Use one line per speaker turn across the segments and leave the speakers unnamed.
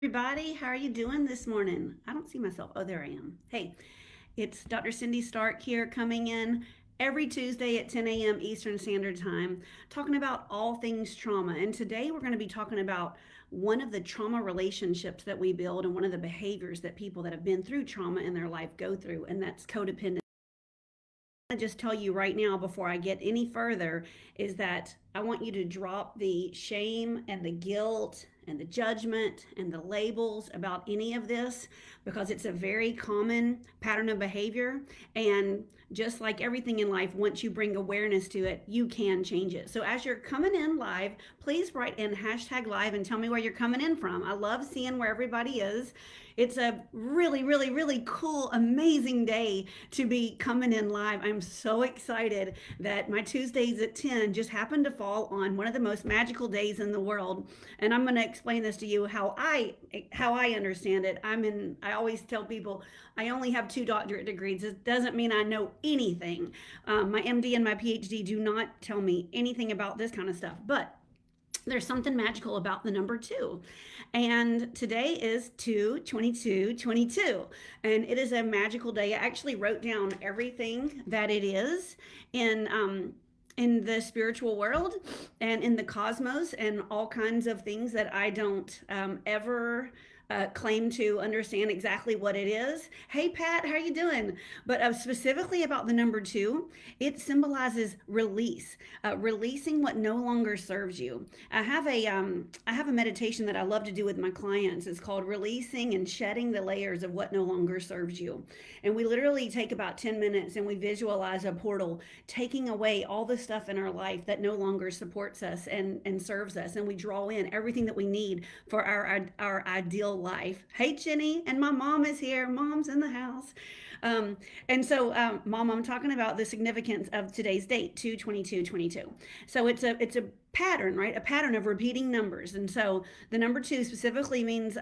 Everybody, how are you doing this morning? I don't see myself. Oh, there I am. Hey, it's Dr. Cindy Stark here coming in every Tuesday at 10 a.m. Eastern Standard Time, talking about all things trauma. And today we're going to be talking about one of the trauma relationships that we build and one of the behaviors that people that have been through trauma in their life go through, and that's codependence. I just tell you right now before I get any further is that I want you to drop the shame and the guilt and the judgment and the labels about any of this because it's a very common pattern of behavior. And just like everything in life, once you bring awareness to it, you can change it. So as you're coming in live, please write in hashtag live and tell me where you're coming in from. I love seeing where everybody is. It's a really, really, really cool, amazing day to be coming in live. I'm so excited that my Tuesdays at 10 just happened to fall on one of the most magical days in the world. And I'm going to explain this to you how I understand it. I always tell people I only have 2 doctorate degrees. It doesn't mean I know anything. My MD and my PhD do not tell me anything about this kind of stuff. But there's something magical about the number 2. And today is 2/22/22. And it is a magical day. I actually wrote down everything that it is in the spiritual world and in the cosmos and all kinds of things that I don't ever claim to understand exactly what it is. Hey Pat, how are you doing? But specifically about the number 2, it symbolizes release, releasing what no longer serves you. I have a meditation that I love to do with my clients. It's called releasing and shedding the layers of what no longer serves you. And we literally take about 10 minutes and we visualize a portal taking away all the stuff in our life that no longer supports us and serves us. And we draw in everything that we need for our ideal life. Hey, Jenny, and my mom is here. Mom's in the house. Mom, I'm talking about the significance of today's date, 2/22/22. So it's a pattern, right? A pattern of repeating numbers. And so the number 2 specifically means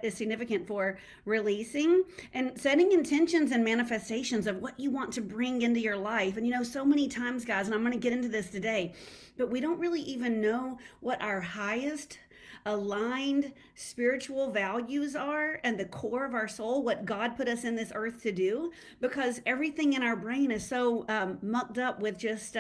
is significant for releasing and setting intentions and manifestations of what you want to bring into your life. And so many times, guys, and I'm going to get into this today, but we don't really even know what our highest aligned spiritual values are and the core of our soul, what God put us in this earth to do, because everything in our brain is so mucked up with just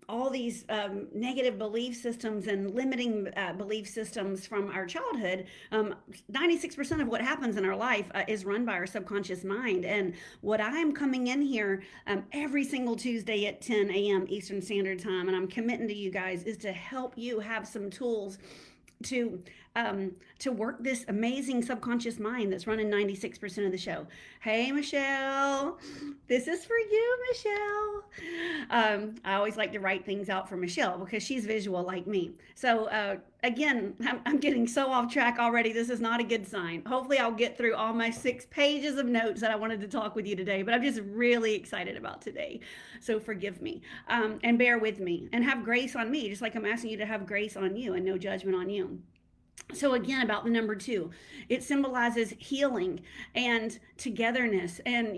all these negative belief systems and limiting belief systems from our childhood. 96% of what happens in our life is run by our subconscious mind. And what I'm coming in here every single Tuesday at 10 a.m. Eastern Standard Time, and I'm committing to you guys, is to help you have some tools to work this amazing subconscious mind that's running 96% of the show. Hey, Michelle, this is for you, Michelle. I always like to write things out for Michelle because she's visual like me. So again, I'm getting so off track already. This is not a good sign. Hopefully I'll get through all my 6 pages of notes that I wanted to talk with you today, but I'm just really excited about today. So forgive me and bear with me and have grace on me, just like I'm asking you to have grace on you and no judgment on you. So again, about the number 2, it symbolizes healing and togetherness. And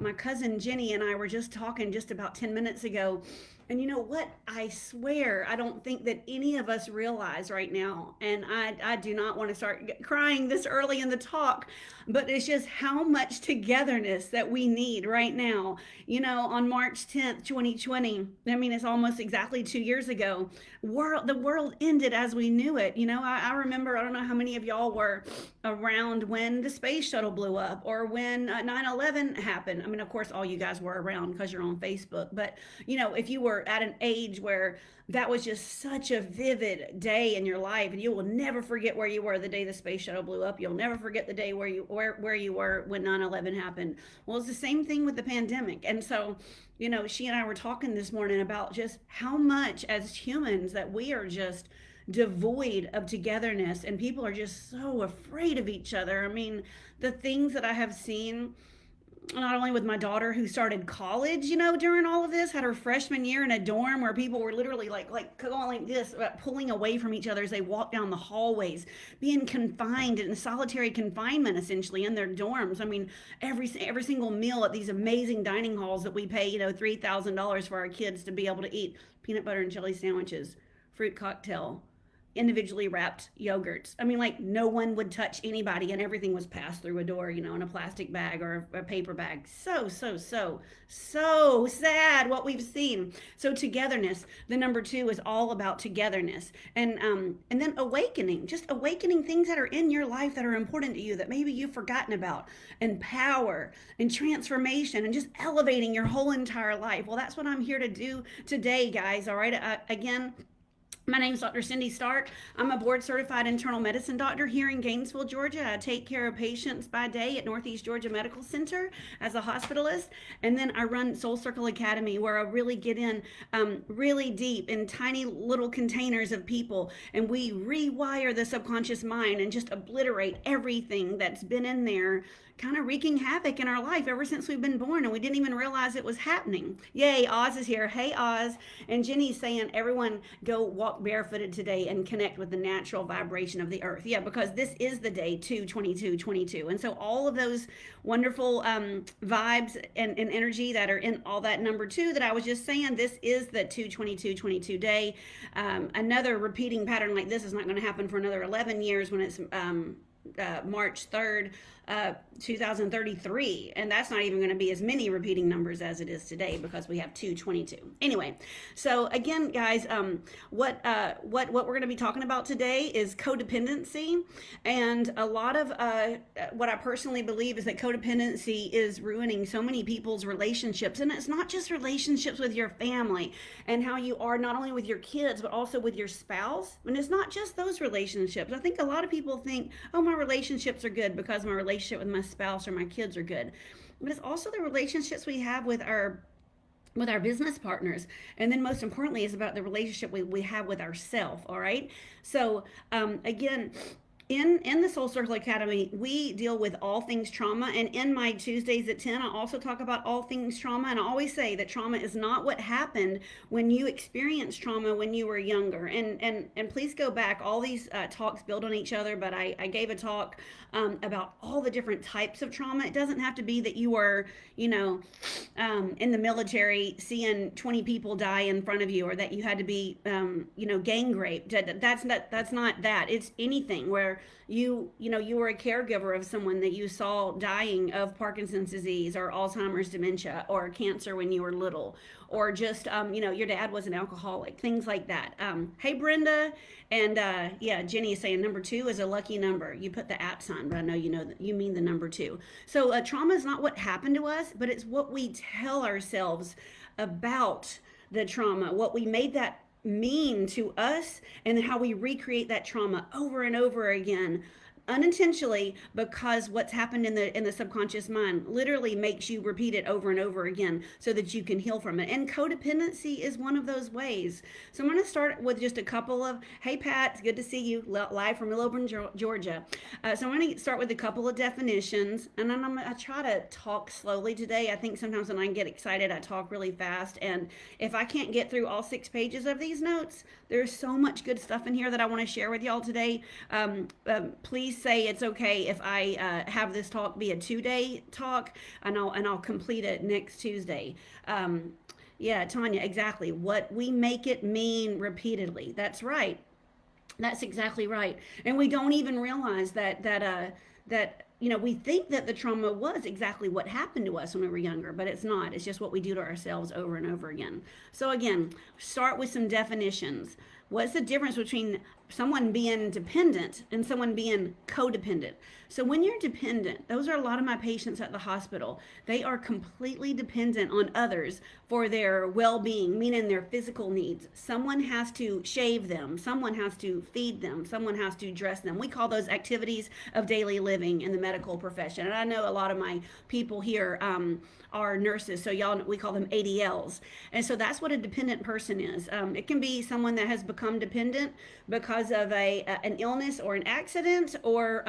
my cousin Jenny and I were just talking just about 10 minutes ago, and you know what, I swear I don't think that any of us realize right now, and I do not want to start crying this early in the talk, but it's just how much togetherness that we need right now. On March 10th 2020, I mean, it's almost exactly 2 years ago, the world ended as we knew it. I remember, I don't know how many of y'all were around when the space shuttle blew up or when 9/11 happened. I mean, of course all you guys were around because you're on Facebook, but if you were at an age where that was just such a vivid day in your life, and you will never forget where you were the day the space shuttle blew up. You'll never forget the day where you were when 9/11 happened. Well, it's the same thing with the pandemic. And so she and I were talking this morning about just how much as humans that we are just devoid of togetherness, and people are just so afraid of each other. I mean, the things that I have seen, not only with my daughter who started college, during all of this, had her freshman year in a dorm where people were literally like going like this, pulling away from each other as they walked down the hallways, being confined in solitary confinement essentially in their dorms. I mean, every single meal at these amazing dining halls that we pay, $3,000 for our kids to be able to eat peanut butter and jelly sandwiches, fruit cocktail, individually wrapped yogurts. I mean, like no one would touch anybody, and everything was passed through a door, in a plastic bag or a paper bag. So sad what we've seen. So togetherness, the number two is all about togetherness, and then awakening, just awakening things that are in your life that are important to you that maybe you've forgotten about, and power and transformation and just elevating your whole entire life. Well, that's what I'm here to do today, guys. All right. Again, my name is Dr. Cindy Stark. I'm a board certified internal medicine doctor here in Gainesville, Georgia. I take care of patients by day at Northeast Georgia Medical Center as a hospitalist. And then I run Soul Circle Academy, where I really get in really deep in tiny little containers of people. And we rewire the subconscious mind and just obliterate everything that's been in there, kind of wreaking havoc in our life ever since we've been born, and we didn't even realize it was happening. Yay, Oz is here. Hey, Oz. And Jenny's saying, everyone go walk barefooted today and connect with the natural vibration of the earth. Yeah, because this is the day 2/22/22. And so all of those wonderful vibes and energy that are in all that number two that I was just saying, this is the 2/22/22 day. Another repeating pattern like this is not going to happen for another 11 years when it's March 3rd, 2033, and that's not even going to be as many repeating numbers as it is today, because we have 2/22. Anyway, so again, guys, what we're going to be talking about today is codependency, and a lot of what I personally believe is that codependency is ruining so many people's relationships, and it's not just relationships with your family and how you are not only with your kids but also with your spouse. And it's not just those relationships. I think a lot of people think, oh, my relationships are good because my relationship with my spouse or my kids are good, but it's also the relationships we have with our business partners, and then most importantly is about the relationship we have with ourselves. All right, so again, in the Soul Circle Academy, we deal with all things trauma, and in my Tuesdays at 10, I also talk about all things trauma. And I always say that trauma is not what happened when you experienced trauma when you were younger. And please go back. All these talks build on each other, but I gave a talk about all the different types of trauma. It doesn't have to be that you were, in the military seeing 20 people die in front of you, or that you had to be, gang raped. That's not that. It's anything where you were a caregiver of someone that you saw dying of Parkinson's disease or Alzheimer's dementia or cancer when you were little, or just your dad was an alcoholic, things like that. Hey, Brenda. And yeah, Jenny is saying number two is a lucky number. You put the at sign, but I know you mean the number two. So trauma is not what happened to us, but it's what we tell ourselves about the trauma, what we made that mean to us, and how we recreate that trauma over and over again, unintentionally, because what's happened in the subconscious mind literally makes you repeat it over and over again so that you can heal from it. And codependency is one of those ways. So I'm going to start with just a couple of, hey Pat, it's good to see you live from Lilburn, Georgia. So I'm going to start with a couple of definitions, and then I try to talk slowly today. I think sometimes when I get excited I talk really fast, and if I can't get through all 6 pages of these notes, there's so much good stuff in here that I want to share with y'all today. Please say it's okay if I have this talk be a 2-day talk, and I'll complete it next Tuesday. Yeah, Tanya, exactly. What we make it mean repeatedly. That's right. That's exactly right. And we don't even realize that we think that the trauma was exactly what happened to us when we were younger, but it's not. It's just what we do to ourselves over and over again. So again, start with some definitions. What's the difference between someone being dependent and someone being codependent? So when you're dependent, those are a lot of my patients at the hospital. They are completely dependent on others for their well-being, meaning their physical needs. Someone has to shave them. Someone has to feed them. Someone has to dress them. We call those activities of daily living in the medical profession. And I know a lot of my people here are nurses, so we call them ADLs. And so that's what a dependent person is. It can be someone that has become dependent because of an illness or an accident, or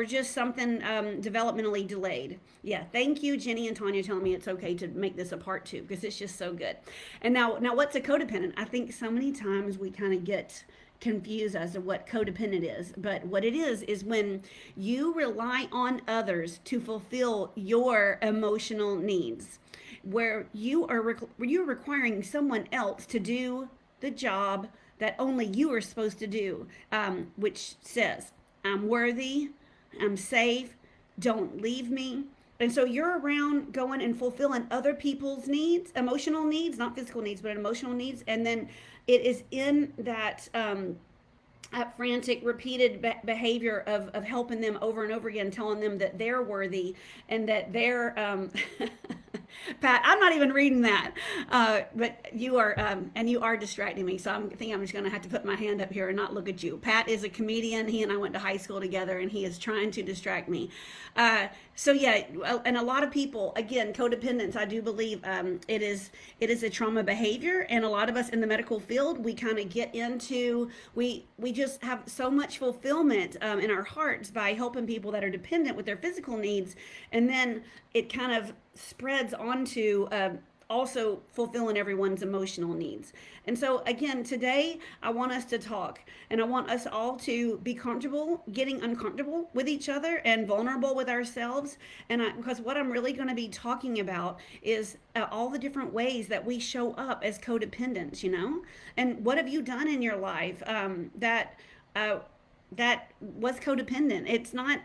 just something developmentally delayed. Yeah, thank you, Jenny and Tanya, telling me it's okay to make this a part 2, because it's just so good. And now what's a codependent? I think so many times we kind of get confused as to what codependent is, but what it is when you rely on others to fulfill your emotional needs, where you're requiring someone else to do the job that only you are supposed to do, which says, I'm worthy, I'm safe, don't leave me. And so you're around going and fulfilling other people's needs, emotional needs, not physical needs, but emotional needs. And then it is in that frantic, repeated behavior of helping them over and over again, telling them that they're worthy and that they're. Pat, I'm not even reading that, but you are, and you are distracting me. So I think I'm just going to have to put my hand up here and not look at you. Pat is a comedian. He and I went to high school together, and he is trying to distract me. So yeah, and a lot of people, again, codependence. I do believe it is a trauma behavior, and a lot of us in the medical field, we kind of get into we just have so much fulfillment in our hearts by helping people that are dependent with their physical needs, and then it kind of spreads onto also fulfilling everyone's emotional needs. And so, again, today I want us to talk, and I want us all to be comfortable getting uncomfortable with each other and vulnerable with ourselves. Because what I'm really going to be talking about is all the different ways that we show up as codependents, and what have you done in your life uh, that was codependent. It's not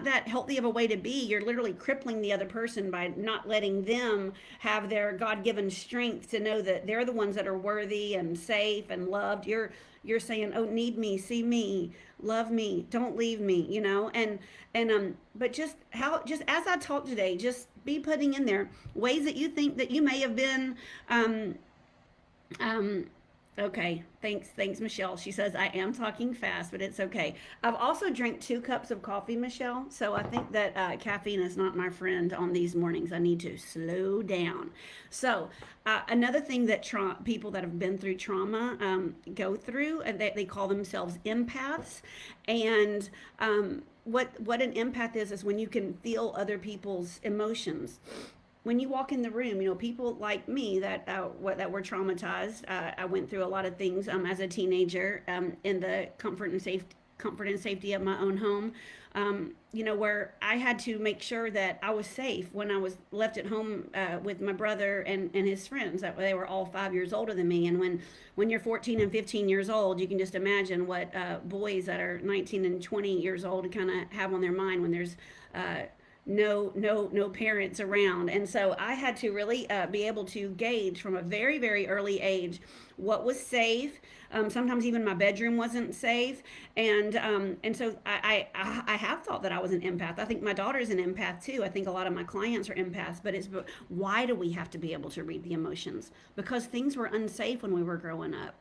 that healthy of a way to be. You're literally crippling the other person by not letting them have their God-given strength to know that they're the ones that are worthy and safe and loved. You're saying, oh, need me, see me, love me, don't leave me, and but just as I talk today, just be putting in there ways that you think that you may have been um okay, thanks, Michelle. She says I am talking fast, but it's okay. I've also drank 2 cups of coffee, Michelle, so I think that caffeine is not my friend on these mornings. I need to slow down. So another thing that people that have been through trauma go through, and they call themselves empaths. And what an empath is when you can feel other people's emotions. When you walk in the room, people like me that were traumatized. I went through a lot of things as a teenager, in the comfort and safety of my own home. Where I had to make sure that I was safe when I was left at home with my brother and his friends. That they were all 5 years older than me, and when you're 14 and 15 years old, you can just imagine what boys that are 19 and 20 years old kind of have on their mind when there's no parents around. And so I had to really be able to gauge from a very, very early age what was safe. Sometimes even my bedroom wasn't safe. And so I have thought that I was an empath. I think my daughter's an empath too. I think a lot of my clients are empaths. But why do we have to be able to read the emotions? Because things were unsafe when we were growing up,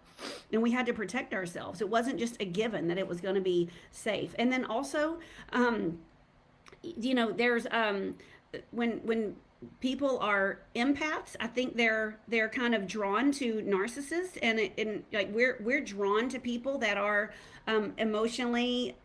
and we had to protect ourselves. It wasn't just a given that it was going to be safe. And then also there's when people are empaths, I think they're kind of drawn to narcissists, and like we're drawn to people that are emotionally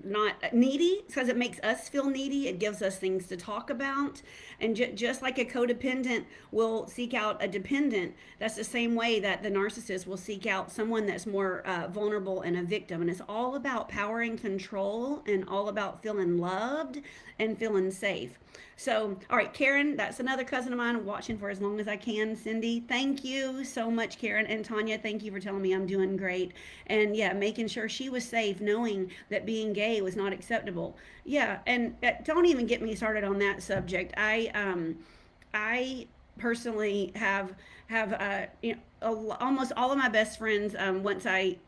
not needy, because it makes us feel needy. It gives us things to talk about. And just like a codependent will seek out a dependent, that's the same way that the narcissist will seek out someone that's more vulnerable and a victim. And it's all about power and control, and all about feeling loved and feeling safe. So, all right, Karen, that's another cousin of mine. I'm watching for as long as I can. Cindy, thank you so much, Karen. And Tanya, thank you for telling me I'm doing great. And yeah, making sure she was safe, knowing that being gay was not acceptable. Yeah, and don't even get me started on that subject. I personally have almost all of my best friends, once I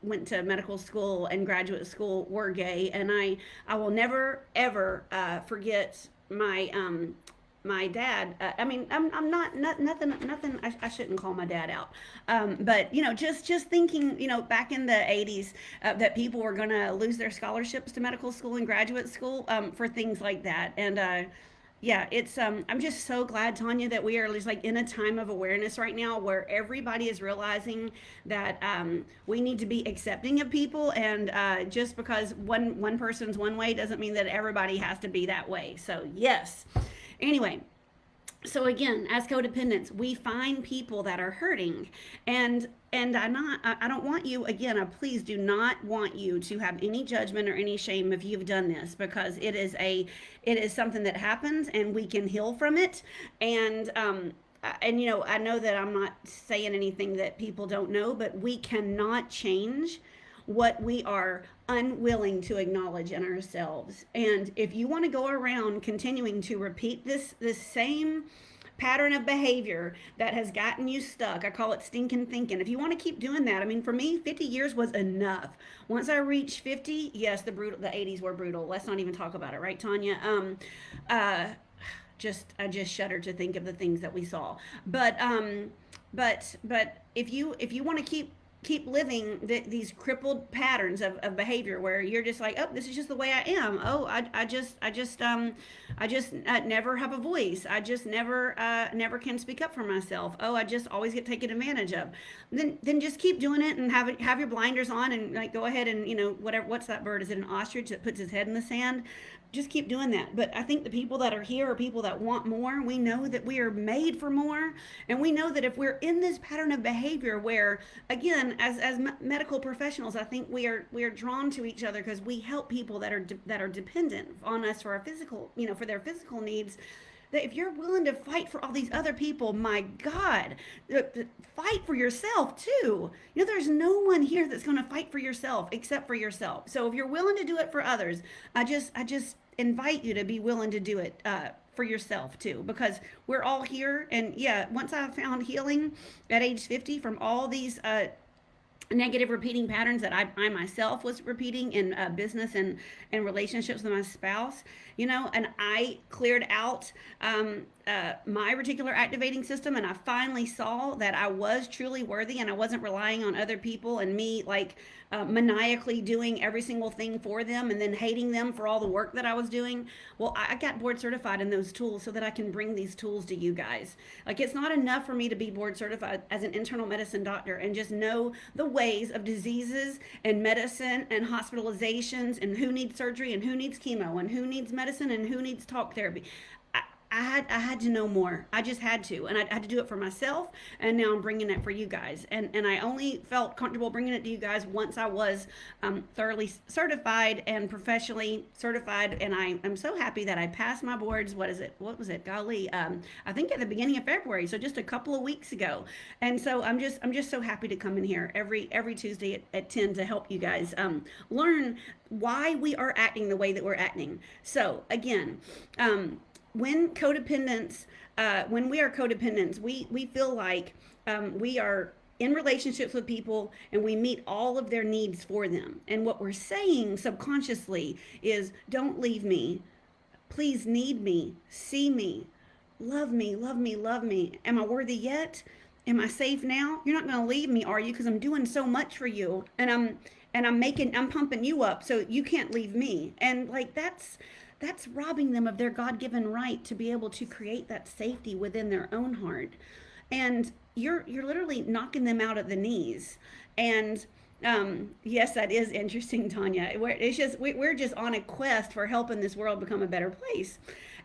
went to medical school and graduate school, were gay. And I will never ever forget my dad. I mean, I'm not nothing. I shouldn't call my dad out. But just thinking, back in the 80s, that people were going to lose their scholarships to medical school and graduate school for things like that. And yeah, it's I'm just so glad, Tanya, that we are just like in a time of awareness right now where everybody is realizing that we need to be accepting of people, and just because one person's one way doesn't mean that everybody has to be that way. So yes. Anyway, so again, as codependents, we find people that are hurting, and I don't want you, again, I please do not want you to have any judgment or any shame if you've done this, because it is something that happens and we can heal from it. And and I know that I'm not saying anything that people don't know, but we cannot change what we are unwilling to acknowledge in ourselves. And if you want to go around continuing to repeat this same pattern of behavior that has gotten you stuck, I call it stinking thinking. If you want to keep doing that, I mean, for me, 50 years was enough. Once I reached 50, yes, the 80s were brutal. Let's not even talk about it, right, Tanya? Uh, I just shudder to think of the things that we saw. But if you want to keep living these crippled patterns of behavior where you're just like, oh, this is just the way I am. Oh, I just never have a voice. I just never can speak up for myself. Oh, I just always get taken advantage of. Then just keep doing it and have your blinders on and like go ahead and whatever. What's that bird? Is it an ostrich that puts his head in the sand? Just keep doing that. But I think the people that are here are people that want more. We know that we are made for more, and we know that if we're in this pattern of behavior where, again, as medical professionals, I think we are drawn to each other because we help people that are dependent on us for our physical, for their physical needs. That if you're willing to fight for all these other people, my God, fight for yourself too. There's no one here that's going to fight for yourself except for yourself. So if you're willing to do it for others, I just invite you to be willing to do it for yourself too, because we're all here. And yeah, once I found healing at age 50 from all these negative repeating patterns that I myself was repeating in business and relationships with my spouse, and I cleared out my reticular activating system, and I finally saw that I was truly worthy and I wasn't relying on other people and me like maniacally doing every single thing for them and then hating them for all the work that I was doing. Well, I got board certified in those tools so that I can bring these tools to you guys. Like, it's not enough for me to be board certified as an internal medicine doctor and just know the ways of diseases and medicine and hospitalizations and who needs surgery and who needs chemo and who needs medicine and who needs talk therapy. I had to know more. I just had to, and I had to do it for myself. And now I'm bringing it for you guys. And I only felt comfortable bringing it to you guys once I was thoroughly certified and professionally certified. And I am so happy that I passed my boards. What is it? What was it? Golly, I think at the beginning of February, so just a couple of weeks ago. And so I'm just so happy to come in here every Tuesday at 10 to help you guys learn why we are acting the way that we're acting. So again. When we are codependents, we feel like we are in relationships with people and we meet all of their needs for them. And what we're saying subconsciously is, don't leave me. Please need me. See me. Love me, love me, love me. Am I worthy yet? Am I safe now? You're not going to leave me, are you? Because I'm doing so much for you. And I'm pumping you up so you can't leave me. And like that's robbing them of their God-given right to be able to create that safety within their own heart. And you're literally knocking them out at the knees. And yes, that is interesting, Tanya. We're just on a quest for helping this world become a better place.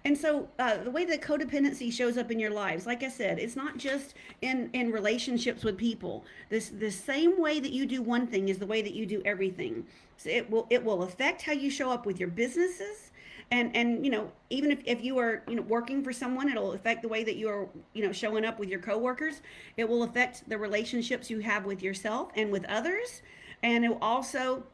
And so the way that codependency shows up in your lives, like I said, it's not just in relationships with people. The same way that you do one thing is the way that you do everything. So it will affect how you show up with your businesses. And even if you are working for someone, it'll affect the way that you are showing up with your coworkers. It will affect the relationships you have with yourself and with others, and it also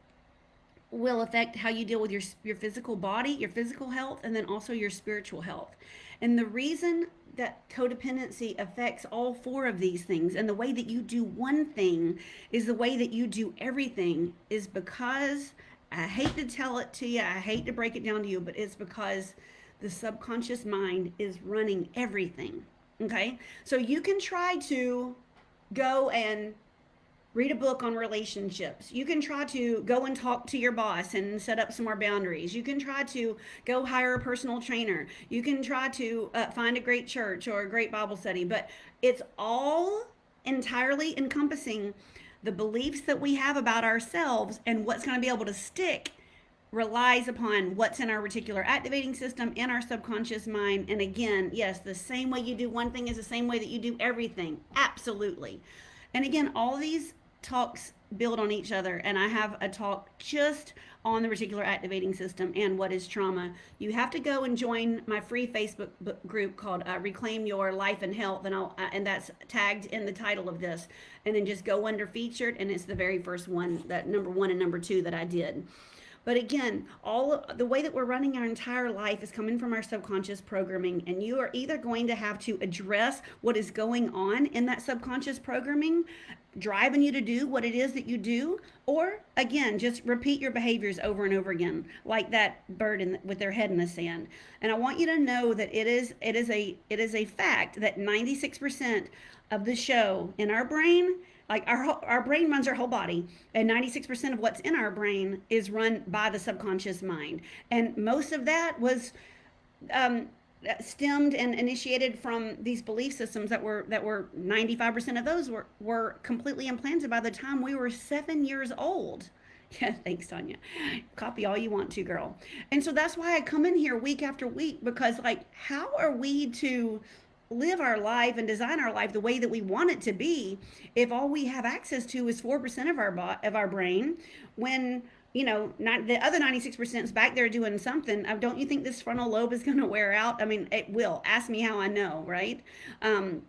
will affect how you deal with your physical body, your physical health, and then also your spiritual health. And the reason that codependency affects all four of these things and the way that you do one thing is the way that you do everything is because, I hate to tell it to you, I hate to break it down to you, but it's because the subconscious mind is running everything. Okay? So you can try to go and read a book on relationships. You can try to go and talk to your boss and set up some more boundaries. You can try to go hire a personal trainer. You can try to find a great church or a great Bible study, but it's all entirely encompassing the beliefs that we have about ourselves, and what's going to be able to stick relies upon what's in our reticular activating system in our subconscious mind. And again, yes, the same way you do one thing is the same way that you do everything. Absolutely. And again, all these talks build on each other. And I have a talk just on the reticular activating system and what is trauma. You have to go and join my free Facebook group called Reclaim Your Life and Health, and that's tagged in the title of this. And then just go under featured, and it's the very first one, that number one and number two that I did. But again, all the way that we're running our entire life is coming from our subconscious programming, and you are either going to have to address what is going on in that subconscious programming, driving you to do what it is that you do, or again, just repeat your behaviors over and over again, like that bird with their head in the sand. And I want you to know that it is a fact that 96% of the show in our brain, like our brain runs our whole body, and 96% of what's in our brain is run by the subconscious mind, and most of that was um, stemmed and initiated from these belief systems that were 95% of those were completely implanted by the time we were 7 years old. Yeah, thanks, Tanya. Copy all you want to, girl. And so that's why I come in here week after week, because, like, how are we to live our life and design our life the way that we want it to be if all we have access to is 4% of our brain, when not the other 96% is back there doing something? Don't you think this frontal lobe is going to wear out? I mean, it will. Ask me how I know, right? um,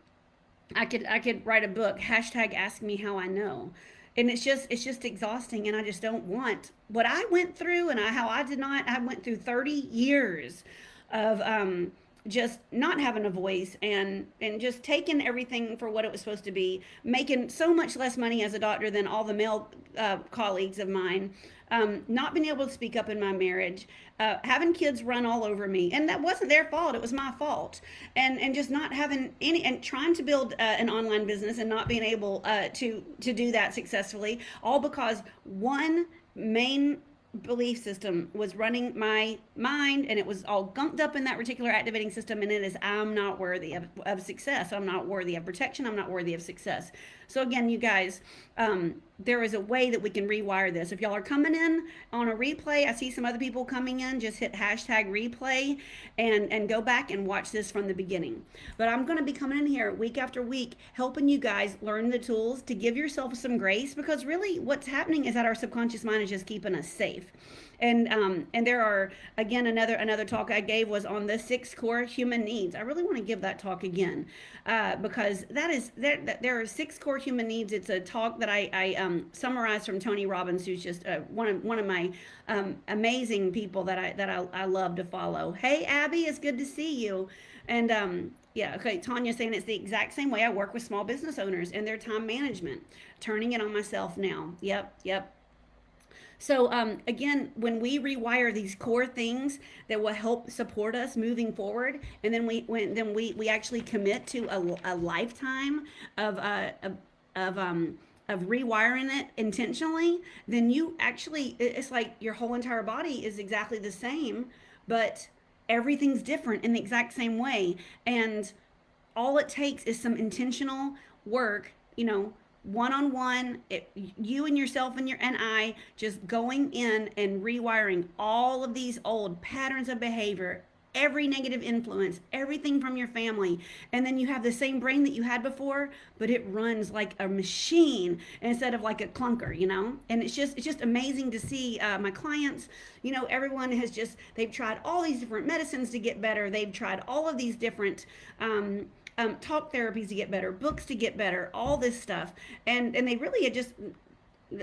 I could write a book, hashtag ask me how I know. And it's just exhausting, and I just don't want what I went through, and how I did not. I went through 30 years of just not having a voice, and just taking everything for what it was supposed to be, making so much less money as a doctor than all the male colleagues of mine, not being able to speak up in my marriage, having kids run all over me, and that wasn't their fault, it was my fault, and just not having any, and trying to build an online business and not being able to do that successfully, all because one main belief system was running my mind, and it was all gunked up in that reticular activating system, and it is, I'm not worthy of success, I'm not worthy of protection, I'm not worthy of success. So again, you guys, there is a way that we can rewire this. If y'all are coming in on a replay, I see some other people coming in, just hit hashtag replay and go back and watch this from the beginning. But I'm going to be coming in here week after week, helping you guys learn the tools to give yourself some grace, because really what's happening is that our subconscious mind is just keeping us safe. And there are, again, another talk I gave was on the 6 core human needs. I really want to give that talk again, because there are 6 core human needs. It's a talk that I summarized from Tony Robbins, who's just one of my amazing people that I love to follow. Hey Abby, it's good to see you. And yeah, okay, Tanya's saying it's the exact same way I work with small business owners and their time management, turning it on myself now. Yep. So again, when we rewire these core things that will help support us moving forward, and then we actually commit to a lifetime of of rewiring it intentionally, then you actually, it's like your whole entire body is exactly the same, but everything's different in the exact same way. And all it takes is some intentional work, one-on-one, you and yourself and I just going in and rewiring all of these old patterns of behavior, every negative influence, everything from your family. And then you have the same brain that you had before, but it runs like a machine instead of like a clunker, and it's just amazing to see my clients. Everyone they've tried all these different medicines to get better. They've tried all of these different talk therapies to get better, books to get better, all this stuff, and they really had just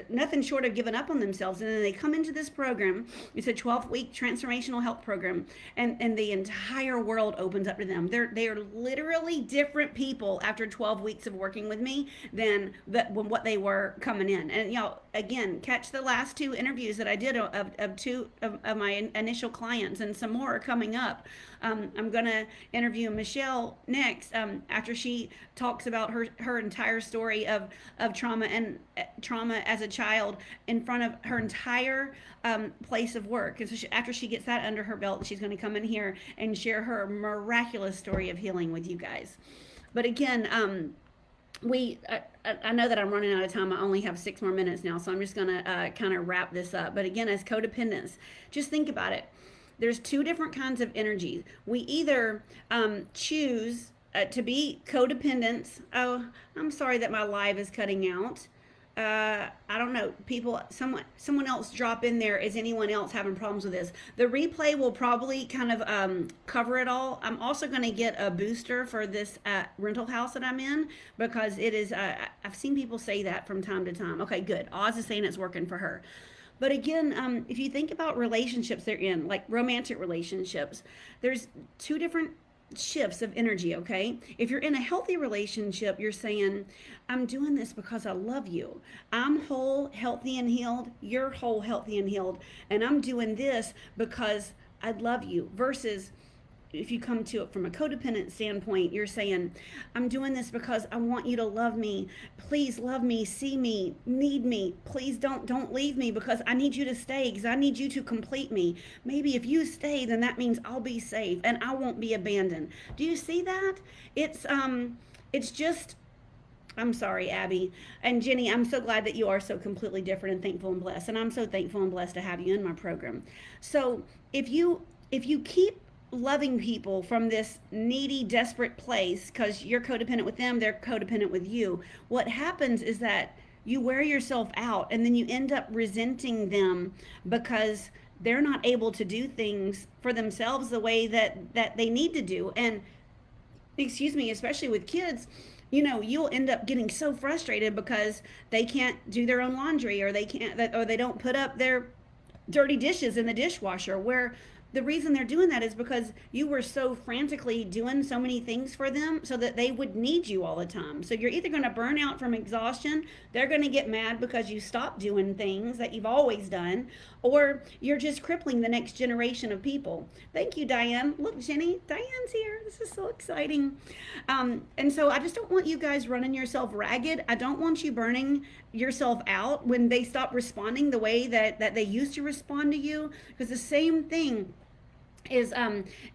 nothing short of giving up on themselves. And then they come into this program. It's a 12-week transformational health program, and the entire world opens up to them. They are literally different people after 12 weeks of working with me than what they were coming in. And again, catch the last 2 interviews that I did of 2 of my initial clients, and some more are coming up. I'm gonna interview Michelle next, after she talks about her entire story of trauma and trauma as a child in front of her entire place of work. And so after she gets that under her belt, she's going to come in here and share her miraculous story of healing with you guys. But again, I know that I'm running out of time. I only have 6 more minutes now, so I'm just going to kind of wrap this up. But again, as codependents, just think about it. There's 2 different kinds of energies. We either choose to be codependents. Oh, I'm sorry that my live is cutting out. I don't know, people, someone else drop in there. Is anyone else having problems with this? The replay will probably kind of cover it all. I'm also going to get a booster for this rental house that I'm in, because it is, I've seen people say that from time to time. Okay, good. Oz is saying it's working for her. But again, if you think about relationships they're in, like romantic relationships, there's two different shifts of energy, okay? If you're in a healthy relationship, you're saying, I'm doing this because I love you. I'm whole, healthy, and healed. You're whole, healthy, and healed. And I'm doing this because I love you. Versus if you come to it from a codependent standpoint, you're saying, I'm doing this because I want you to love me. Please love me, see me, need me. Please don't leave me, because I need you to stay, because I need you to complete me. Maybe if you stay, then that means I'll be safe and I won't be abandoned. Do you see that? It's just, I'm sorry, Abby. And Jenny, I'm so glad that you are so completely different and thankful and blessed. And I'm so thankful and blessed to have you in my program. So if you keep loving people from this needy, desperate place, because you're codependent with them, they're codependent with you, what happens is that you wear yourself out, and then you end up resenting them because they're not able to do things for themselves the way that they need to do. And excuse me, especially with kids, you'll end up getting so frustrated because they can't do their own laundry, or they can't, or they don't put up their dirty dishes in the dishwasher, where the reason they're doing that is because you were so frantically doing so many things for them so that they would need you all the time. So you're either going to burn out from exhaustion, they're going to get mad because you stopped doing things that you've always done, or you're just crippling the next generation of people. Thank you, Diane. Look, Jenny, Diane's here. This is so exciting. And so I just don't want you guys running yourself ragged. I don't want you burning yourself out when they stop responding the way that they used to respond to you, because the same thing is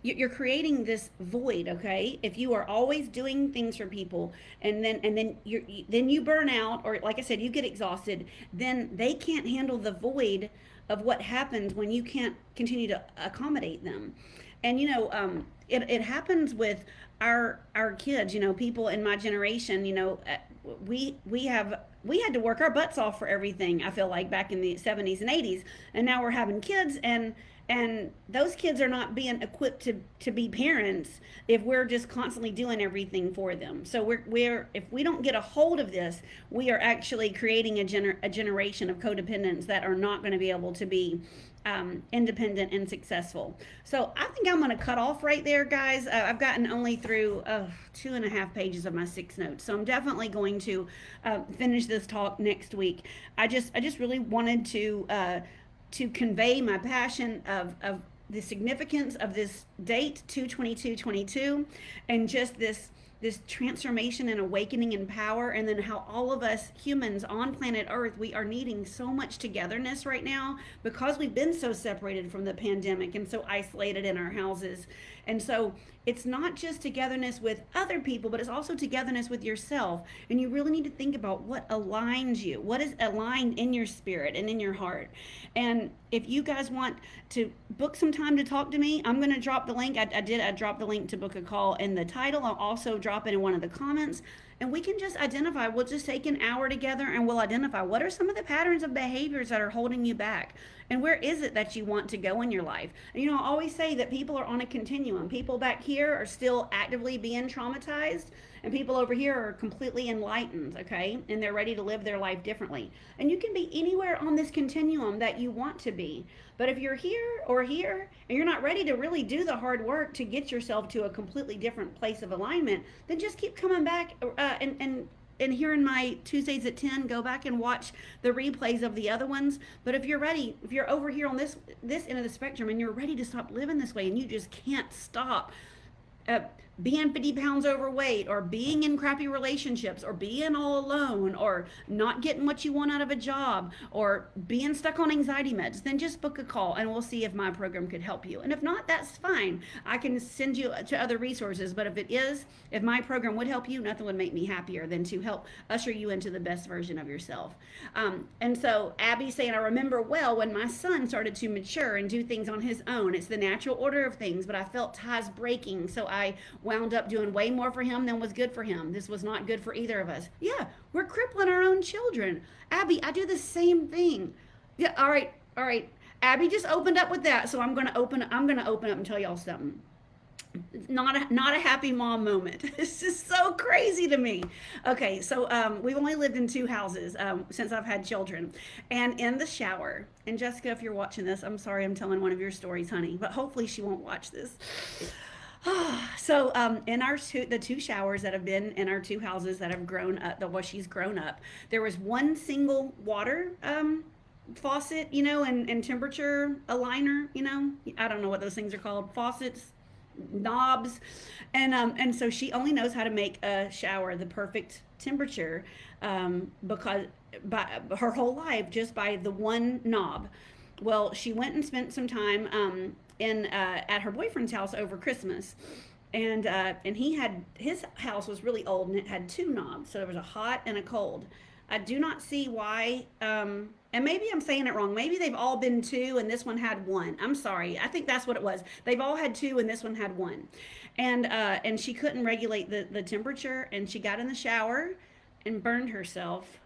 you're creating this void. Okay, if you are always doing things for people, and then you burn out, or like I said, you get exhausted, then they can't handle the void of what happens when you can't continue to accommodate them. And it happens with our kids. People in my generation, we had to work our butts off for everything, I feel like, back in the 70s and 80s. And now we're having kids, and those kids are not being equipped to be parents if we're just constantly doing everything for them. So we're if we don't get a hold of this, we are actually creating a generation of codependents that are not going to be able to be independent and successful. So I think I'm going to cut off right there, guys. I've gotten only through 2.5 pages of my 6 notes, so I'm definitely going to finish this talk next week. I just really wanted to convey my passion of the significance of this date, 2/22/22, and just this transformation and awakening in power, and then how all of us humans on planet Earth, we are needing so much togetherness right now because we've been so separated from the pandemic and so isolated in our houses. And so it's not just togetherness with other people, but it's also togetherness with yourself. And you really need to think about what aligns you, what is aligned in your spirit and in your heart. And if you guys want to book some time to talk to me, I'm going to drop the link. I dropped the link to book a call in the title. I'll also drop it in one of the comments. And we can just identify, we'll just take an hour together and we'll identify what are some of the patterns of behaviors that are holding you back, and where is it that you want to go in your life. And I always say that people are on a continuum. People back here are still actively being traumatized, and people over here are completely enlightened, okay? And they're ready to live their life differently. And you can be anywhere on this continuum that you want to be. But if you're here or here and you're not ready to really do the hard work to get yourself to a completely different place of alignment, then just keep coming back and here in my Tuesdays at 10, go back and watch the replays of the other ones. But if you're ready, if you're over here on this end of the spectrum and you're ready to stop living this way and you just can't stop being 50 pounds overweight, or being in crappy relationships, or being all alone, or not getting what you want out of a job, or being stuck on anxiety meds, then just book a call and we'll see if my program could help you. And if not, that's fine. I can send you to other resources. But if my program would help you, nothing would make me happier than to help usher you into the best version of yourself. And so Abby's saying, I remember well when my son started to mature and do things on his own. It's the natural order of things, but I felt ties breaking. So I wound up doing way more for him than was good for him. This was not good for either of us. Yeah, we're crippling our own children. Abby, I do the same thing. Yeah, all right, all right. Abby just opened up with that, so I'm gonna open up and tell y'all something. Not a happy mom moment. It's just so crazy to me. Okay, so we've only lived in two houses since I've had children, and in the shower. And Jessica, if you're watching this, I'm sorry I'm telling one of your stories, honey, but hopefully she won't watch this. So in the two showers that have been in our two houses that have grown up, the well, she's grown up, there was one single water faucet, and temperature aligner, I don't know what those things are called, faucets, knobs, and so she only knows how to make a shower the perfect temperature, because by her whole life, just by the one knob. Well, she went and spent some time in at her boyfriend's house over Christmas, and his house was really old and it had two knobs, so there was a hot and a cold. I do not see why. And maybe I'm saying it wrong. Maybe they've all been two and this one had one. I'm sorry. I think that's what it was. They've all had two and this one had one. And she couldn't regulate the temperature, and she got in the shower and burned herself.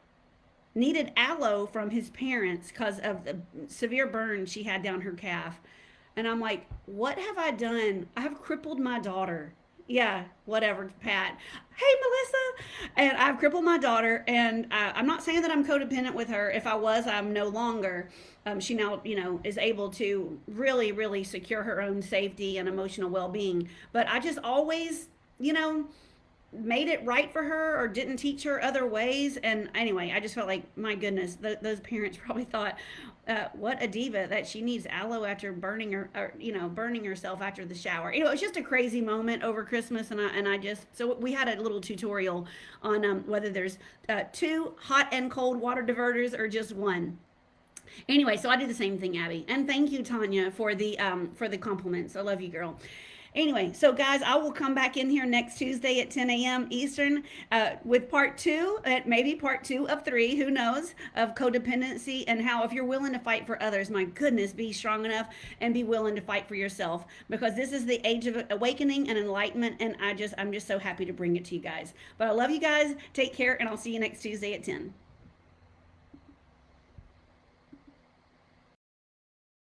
Needed aloe from his parents because of the severe burn she had down her calf. And I'm like, what have I done? I have crippled my daughter. Yeah, whatever, Pat. Hey, Melissa. And I've crippled my daughter, and I'm not saying that I'm codependent with her. If I was, I'm no longer. She now, is able to really, really secure her own safety and emotional well-being. But I just always, made it right for her or didn't teach her other ways. And anyway, I just felt like, my goodness, those parents probably thought, what a diva that she needs aloe after burning her, or, burning herself after the shower. It was just a crazy moment over Christmas, and I just, so we had a little tutorial on whether there's two hot and cold water diverters or just one. Anyway, so I did the same thing, Abby, and thank you, Tanya, for the compliments. I love you, girl. Anyway, so guys, I will come back in here next Tuesday at 10 a.m. Eastern with part two, maybe part two of three, who knows, of codependency, and how if you're willing to fight for others, my goodness, be strong enough and be willing to fight for yourself, because this is the age of awakening and enlightenment, and I'm just so happy to bring it to you guys. But I love you guys. Take care, and I'll see you next Tuesday at 10.